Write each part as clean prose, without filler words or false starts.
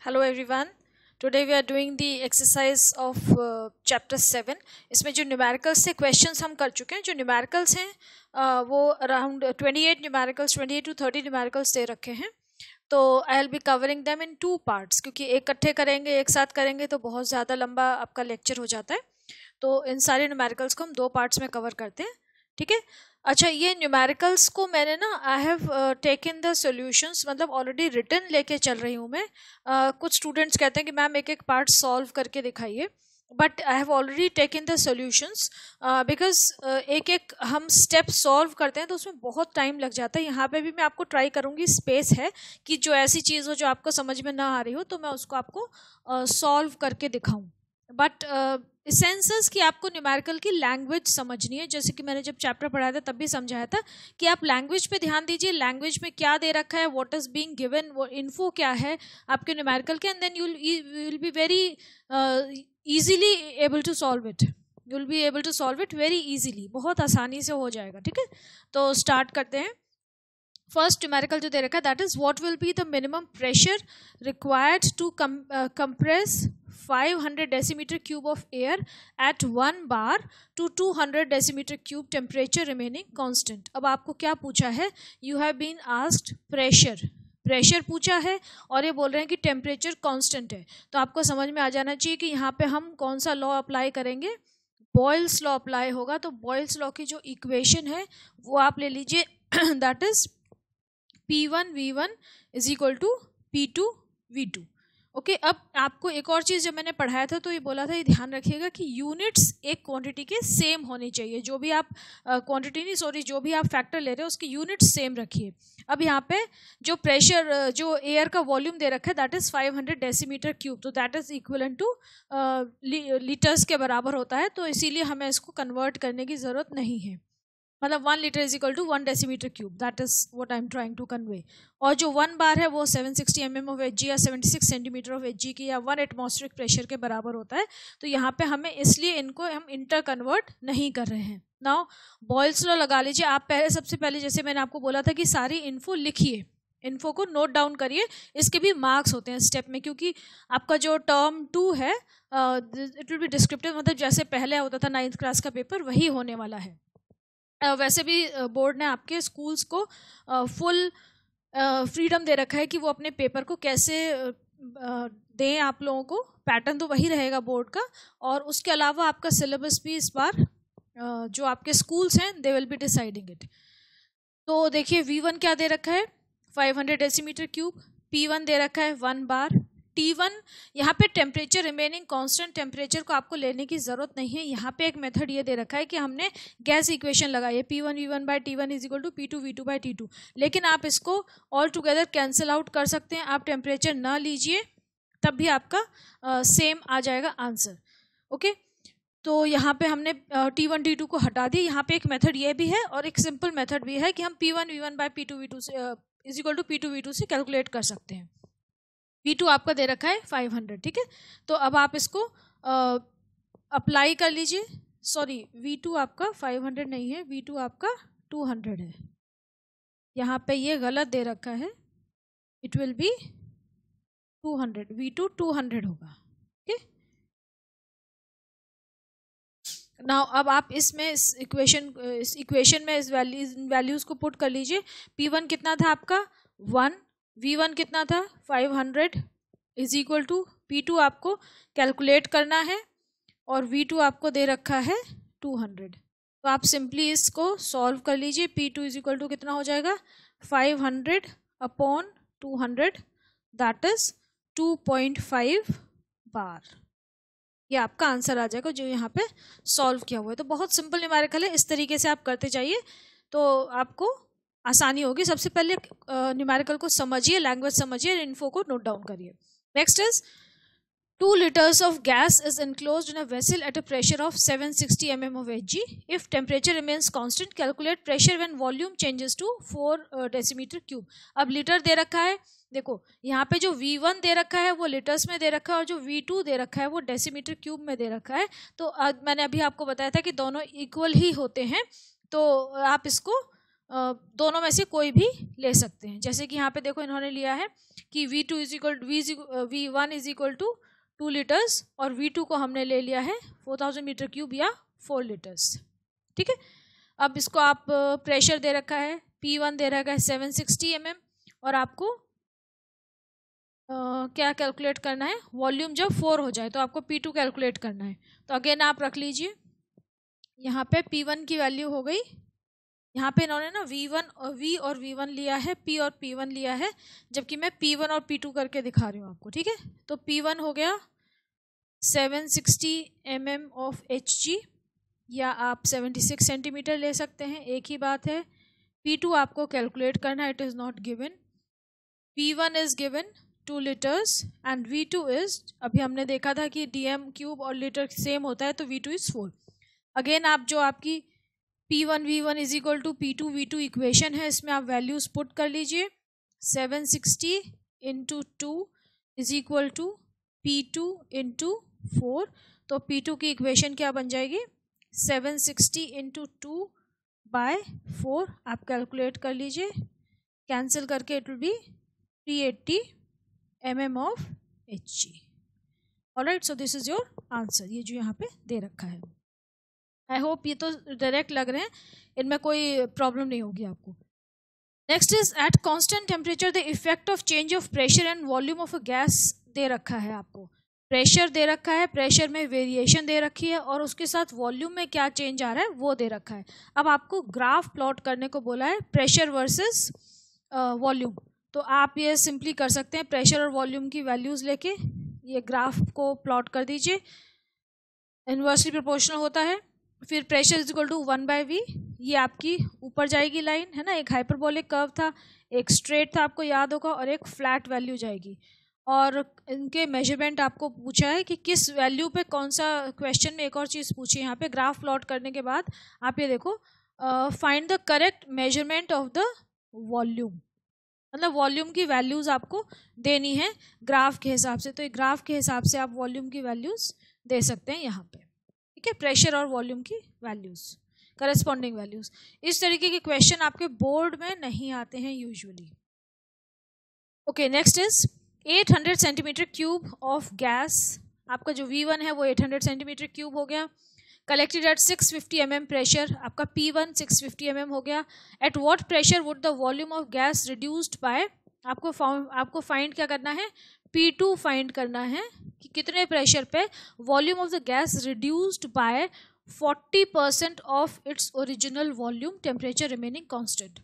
Hello everyone. Today we are doing the exercise of chapter 7. इसमें जो numericals से questions हम कर चुके हैं, जो न्यूमेरिकल्स हैं वो अराउंड 28 न्यूमेरिकल्स 28 to 30 न्यूमेरिकल्स दे रखे हैं. तो I will be covering them in 2 parts, क्योंकि इकट्ठे करेंगे एक साथ करेंगे तो बहुत ज़्यादा लंबा आपका लेक्चर हो जाता है. तो इन सारे न्यूमेरिकल्स को हम 2 पार्ट्स में कवर करते हैं. ठीक है. अच्छा, ये न्यूमेरिकल्स को मैंने ना I have taken the solutions, मतलब ऑलरेडी रिटन लेके चल रही हूँ मैं. कुछ स्टूडेंट्स कहते हैं कि मैम एक एक पार्ट सॉल्व करके दिखाइए, but I have already taken the solutions because एक एक हम स्टेप सॉल्व करते हैं तो उसमें बहुत टाइम लग जाता है. यहाँ पे भी मैं आपको ट्राई करूँगी, स्पेस है कि जो ऐसी चीज़ हो जो आपको समझ में ना आ रही हो तो मैं उसको आपको सॉल्व करके दिखाऊँ. बट इसेंसेस कि आपको न्यूमेरिकल की लैंग्वेज समझनी है, जैसे कि मैंने जब चैप्टर पढ़ाया था तब भी समझाया था कि आप लैंग्वेज पे ध्यान दीजिए. लैंग्वेज में क्या दे रखा है, व्हाट इज बीइंग गिवन, वो इन्फो क्या है आपके न्यूमेरिकल के, and then you will be very easily able to solve it. You will be able to solve it very easily, बहुत आसानी से हो जाएगा. ठीक है, तो स्टार्ट करते हैं. फर्स्ट न्यूमेरिकल जो दे रखा है, that is what will be the minimum pressure required to compress 500 decimeter cube of air at 1 bar to 200 decimeter cube, temperature remaining constant. अब आपको क्या पूछा है? You have been asked pressure पूछा है और ये बोल रहे हैं कि टेम्परेचर कांस्टेंट है. तो आपको समझ में आ जाना चाहिए कि यहाँ पे हम कौन सा लॉ अप्लाई करेंगे. बॉयल्स लॉ अप्लाई होगा. तो बॉयल्स लॉ की जो इक्वेशन है वो आप ले लीजिए, that is P1 V1 is equal to P2 V2. Okay. अब आपको एक और चीज़ जब मैंने पढ़ाया था तो ये बोला था, ये ध्यान रखिएगा कि यूनिट्स एक क्वांटिटी के सेम होनी चाहिए. जो भी आप क्वांटिटी नहीं, सॉरी, जो भी आप फैक्टर ले रहे हो उसकी यूनिट्स सेम रखिए. अब यहाँ पे जो प्रेशर, जो एयर का वॉल्यूम दे रखा है, दैट इज 500 डेसीमीटर क्यूब. तो that is equivalent two litres के बराबर होता है. तो इसीलिए हमें इसको कन्वर्ट करने की ज़रूरत नहीं है. मतलब 1 litre is equal to 1 decimetre cube. That is what I am trying to convey. और जो 1 बार है वो 760 mm ऑफ Hg या 76 सेंटीमीटर ऑफ Hg की या 1 एटमॉस्फेरिक प्रेशर के बराबर होता है. तो यहाँ पे हमें इसलिए इनको हम इंटर कन्वर्ट नहीं कर रहे हैं. नाउ बॉयल्स लॉ लगा लीजिए. आप सबसे पहले जैसे मैंने आपको बोला था कि सारी इन्फो लिखिए, इन्फो को नोट डाउन करिए. इसके भी मार्क्स होते हैं स्टेप में, क्योंकि आपका जो टर्म 2 है इट विल बी डिस्क्रिप्टिव, मतलब जैसे पहले होता था 9th क्लास का पेपर वही होने वाला है. वैसे भी बोर्ड ने आपके स्कूल्स को फुल फ्रीडम दे रखा है कि वो अपने पेपर को कैसे दें आप लोगों को. पैटर्न तो वही रहेगा बोर्ड का. और उसके अलावा आपका सिलेबस भी इस बार जो आपके स्कूल्स हैं they will be deciding it. तो देखिए V1 क्या दे रखा है, 500 डेसीमीटर क्यूब. P1 दे रखा है 1 बार. T1 यहाँ पे टेम्परेचर रिमेनिंग कांस्टेंट, टेम्परेचर को आपको लेने की ज़रूरत नहीं है. यहाँ पे एक मेथड ये दे रखा है कि हमने गैस इक्वेशन लगाई है, P1 V1 by T1 is equal to P2 V2 by T2. लेकिन आप इसको ऑल टुगेदर कैंसिल आउट कर सकते हैं. आप टेम्परेचर ना लीजिए तब भी आपका सेम आ जाएगा आंसर. ओके. तो यहाँ पे हमने T1 T2 को हटा दिया. यहाँ पे एक मेथड ये भी है और एक सिंपल मेथड भी है कि हम P1 V1 by P2 V2 से is equal to P2 V2 से कैलकुलेट कर सकते हैं. V2 आपका दे रखा है 500. ठीक है. तो अब आप इसको अप्लाई कर लीजिए. सॉरी, V2 आपका 500 नहीं है, V2 आपका 200 है. यहाँ पे ये गलत दे रखा है. It will be 200. V2 200 होगा. ठीक. नाउ अब आप इसमें इस इक्वेशन में इस वैल्यूज को पुट कर लीजिए. P1 कितना था आपका 1, V1 कितना था 500 इज इक्वल टू P2 आपको कैलकुलेट करना है और V2 आपको दे रखा है 200. तो आप सिंपली इसको सॉल्व कर लीजिए. P2 इज इक्वल टू कितना हो जाएगा 500 अपॉन 200, दैट इज 2.5 बार. ये आपका आंसर आ जाएगा जो यहाँ पे सॉल्व किया हुआ है. तो बहुत सिंपल न्यूमेरिकल है. इस तरीके से आप करते जाइए तो आपको आसानी होगी. सबसे पहले न्यूमेरिकल को समझिए, लैंग्वेज समझिए, इन्फो को नोट डाउन करिए. Next is 2 liters of gas is enclosed in a vessel at a pressure of 760 mm of Hg. If temperature remains constant, calculate pressure when volume changes to 4 decimeter cube. अब litre दे रखा है. देखो यहाँ पे जो V1 दे रखा है वो लीटर्स में दे रखा है और जो V2 दे रखा है वो डेसीमीटर क्यूब में दे रखा है. तो मैंने अभी आपको बताया था कि दोनों इक्वल ही होते हैं. तो आप इसको दोनों में से कोई भी ले सकते हैं। जैसे कि यहाँ पे देखो इन्होंने लिया है कि V2 is equal V1 is equal to 2 litres और V2 को हमने ले लिया है 4000 मीटर क्यूब या 4 लीटर्स। ठीक है, अब इसको आप प्रेशर दे रखा है, P1 दे रखा है 760 mm और आपको क्या कैलकुलेट करना है, वॉल्यूम जब 4 हो जाए तो आपको P2 कैलकुलेट करना है। तो अगेन आप रख लीजिए, यहाँ पे P1 की वैल्यू हो गई, यहाँ पे इन्होंने ना V और V1 लिया है, P और P1 लिया है, जबकि मैं P1 और P2 करके दिखा रही हूँ आपको। ठीक है, तो P1 हो गया 760 mm ऑफ Hg या आप 76 सेंटीमीटर ले सकते हैं, एक ही बात है। P2 आपको कैलकुलेट करना है, it is not given. P1 is given 2 litres and V2 is, अभी हमने देखा था कि dm क्यूब और लीटर सेम होता है, तो V2 इज 4। अगेन आप जो आपकी P1 V1 is equal to P2 V2 equation है, इसमें आप वैल्यूज पुट कर लीजिए। 760 into 2 is equal to P2 into 4, तो P2 की इक्वेशन क्या बन जाएगी, 760 इंटू 2 बाय 4। आप कैलकुलेट कर लीजिए, कैंसिल करके it will be 380 mm of Hg। Alright, so this is your answer, ये जो यहाँ पे दे रखा है। आई होप ये तो डायरेक्ट लग रहे हैं, इनमें कोई प्रॉब्लम नहीं होगी आपको। Next is at constant temperature the effect of change of pressure and volume of a gas दे रखा है आपको। प्रेशर दे रखा है, प्रेशर में वेरिएशन दे रखी है और उसके साथ वॉल्यूम में क्या चेंज आ रहा है वो दे रखा है। अब आपको ग्राफ प्लॉट करने को बोला है, प्रेशर वर्सेस वॉल्यूम। तो आप ये सिंपली कर सकते हैं, प्रेशर और वॉल्यूम की वैल्यूज लेके ये ग्राफ को प्लॉट कर दीजिए। इनवर्सली प्रोपोर्शनल होता है, फिर pressure is equal to 1/V, ये आपकी ऊपर जाएगी लाइन है ना, एक हाइपरबोलिक कर्व था, एक स्ट्रेट था आपको याद होगा, और एक फ्लैट वैल्यू जाएगी। और इनके मेजरमेंट आपको पूछा है कि किस वैल्यू पे कौन सा, क्वेश्चन में एक और चीज़ पूछी है यहाँ पे। ग्राफ प्लॉट करने के बाद आप ये देखो, find the correct measurement of the volume, मतलब वॉल्यूम की वैल्यूज आपको देनी है ग्राफ के हिसाब से। तो ग्राफ के हिसाब से आप वॉल्यूम की वैल्यूज दे सकते हैं यहाँ पे। ठीक है, प्रेशर और वॉल्यूम की वैल्यूज, करस्पॉन्डिंग वैल्यूज। इस तरीके के क्वेश्चन आपके बोर्ड में नहीं आते हैं usually. Okay, next is 800 centimetre cube of gas. आपका जो V1 है वो 800 सेंटीमीटर क्यूब हो गया। कलेक्टेड एट 650 mm प्रेशर, आपका P1 650 mm हो गया। At what pressure would the volume of gas reduced by, आपको फाइंड क्या करना है, P2 फाइंड करना है कि कितने प्रेशर पे volume of the gas reduced by 40% of its original volume, temperature remaining constant.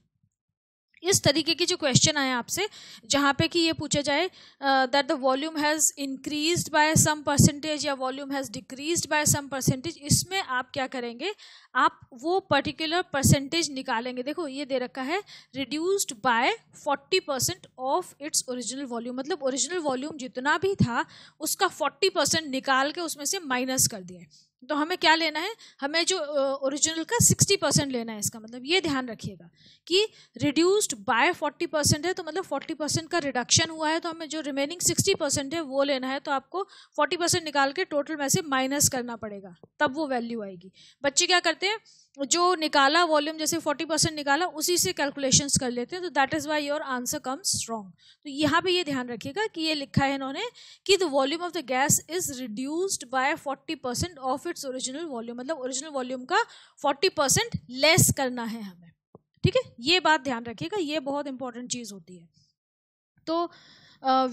इस तरीके की जो क्वेश्चन आए आपसे, जहाँ पे कि ये पूछा जाए that the volume has increased by some percentage या volume has decreased by some percentage, इसमें आप क्या करेंगे, आप वो पर्टिकुलर परसेंटेज निकालेंगे। देखो ये दे रखा है reduced by 40% of its original volume, मतलब ओरिजिनल वॉल्यूम जितना भी था उसका 40% निकाल के उसमें से माइनस कर दिया है। तो हमें क्या लेना है, हमें जो ओरिजिनल का 60% लेना है। इसका मतलब ये ध्यान रखिएगा कि रिड्यूस्ड बाय 40% है, तो मतलब 40% का रिडक्शन हुआ है, तो हमें जो रिमेनिंग 60% है वो लेना है। तो आपको 40% निकाल के टोटल में से माइनस करना पड़ेगा, तब वो वैल्यू आएगी। बच्चे क्या करते हैं, जो निकाला वॉल्यूम, जैसे 40% निकाला, उसी से कैलकुलेशंस कर लेते हैं, तो that is why your answer comes wrong. तो यहाँ पे ये ध्यान रखिएगा कि ये लिखा है इन्होंने कि the volume of the gas is reduced by 40% of its original volume, मतलब ओरिजिनल वॉल्यूम का 40% लेस करना है हमें। ठीक है, ये बात ध्यान रखिएगा, ये बहुत इंपॉर्टेंट चीज़ होती है। तो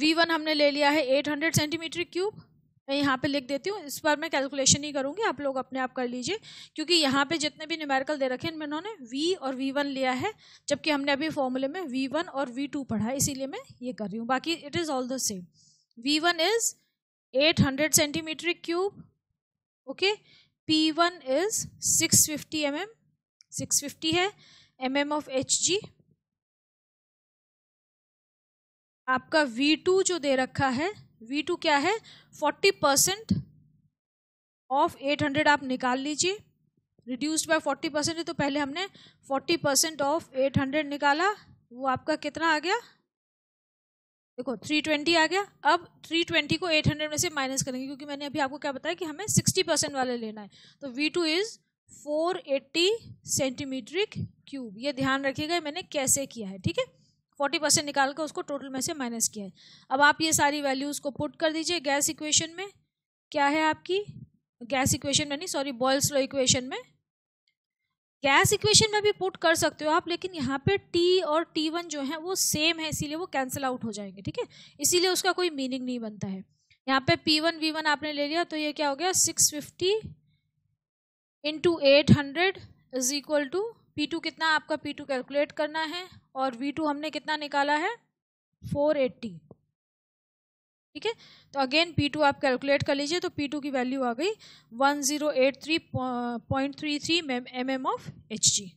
V1 हमने ले लिया है 800 सेंटीमीटर क्यूब, मैं यहाँ पे लिख देती हूँ, इस बार मैं कैलकुलेशन नहीं करूँगी, आप लोग अपने आप कर लीजिए, क्योंकि यहाँ पे जितने भी न्यूमेरिकल दे रखे हैं इनमें उन्होंने V और V1 लिया है, जबकि हमने अभी फॉर्मूले में V1 और V2 पढ़ा है, इसीलिए मैं ये कर रही हूँ, बाकी it is all the same. V1 is 800 centimetre cube, okay, P1 is 650 mm, 650 है mm ऑफ Hg। आपका V2 जो दे रखा है, V2 क्या है, 40% ऑफ 800 आप निकाल लीजिए, रिड्यूस्ड बाय 40% है, तो पहले हमने 40% ऑफ 800 निकाला, वो आपका कितना आ गया, देखो 320 आ गया। अब 320 को 800 में से माइनस करेंगे, क्योंकि मैंने अभी आपको क्या बताया कि हमें 60% वाले लेना है, तो V2 इज 480 सेंटीमीट्रिक क्यूब। ये ध्यान रखिएगा मैंने कैसे किया है, ठीक है। 40% निकाल कर उसको टोटल में से माइनस किया है। अब आप ये सारी वैल्यूज को पुट कर दीजिए गैस इक्वेशन में। क्या है आपकी गैस इक्वेशन में, नहीं सॉरी, बॉयल्स लॉ इक्वेशन में। गैस इक्वेशन में भी पुट कर सकते हो आप, लेकिन यहाँ पे T और T1 जो है वो सेम है, इसीलिए वो कैंसिल आउट हो जाएंगे, ठीक है। इसीलिए उसका कोई मीनिंग नहीं बनता है। यहाँ पे P1 V1 आपने ले लिया, तो ये क्या हो गया 650 into 800 is equal to P2 कितना, आपका P2 कैलकुलेट करना है, और V2 हमने कितना निकाला है 480, ठीक है। तो अगेन P2 आप कैलकुलेट कर लीजिए, तो P2 की वैल्यू आ गई 1083.33 mm of Hg।